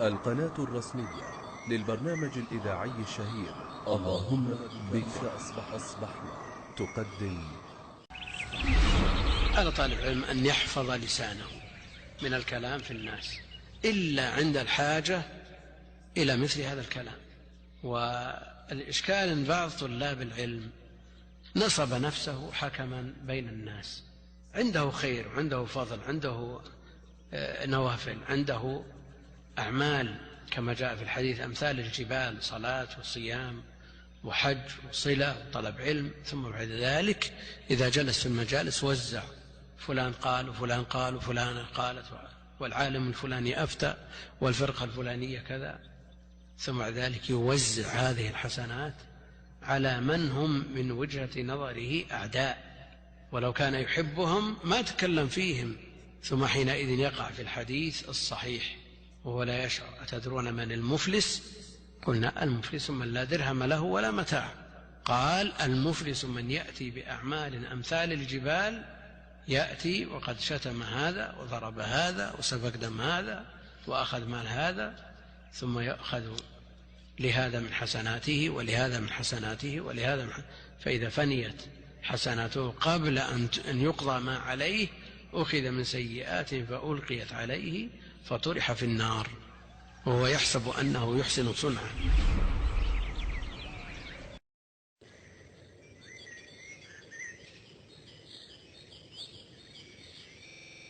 القناة الرسمية للبرنامج الإذاعي الشهير اللهم بك أصبحنا تقدم. على طالب العلم أن يحفظ لسانه من الكلام في الناس إلا عند الحاجة إلى مثل هذا الكلام. والإشكال أن بعض طلاب العلم نصب نفسه حكما بين الناس، عنده خير، عنده فضل، عنده نوافل، عنده أعمال كما جاء في الحديث أمثال الجبال، صلاة وصيام وحج وصلة وطلب علم، ثم بعد ذلك إذا جلس في المجالس وزع، فلان قال وفلان قال وفلان قالت والعالم الفلاني أفتى والفرقة الفلانية كذا، ثم بعد ذلك يوزع هذه الحسنات على من هم من وجهة نظره أعداء، ولو كان يحبهم ما تكلم فيهم، ثم حينئذ يقع في الحديث الصحيح وهو لا يشعر. أتدرون من المفلس؟ قلنا المفلس من لا درهم له ولا متاع. قال المفلس من يأتي بأعمال أمثال الجبال، يأتي وقد شتم هذا وضرب هذا وسفك دم هذا وأخذ مال هذا، ثم يأخذ لهذا من حسناته ولهذا من حسناته ولهذا من فإذا فنيت حسناته قبل أن يقضى ما عليه أخذ من سيئات فألقيت عليه فطرح في النار وهو يحسب أنه يحسن صنعا.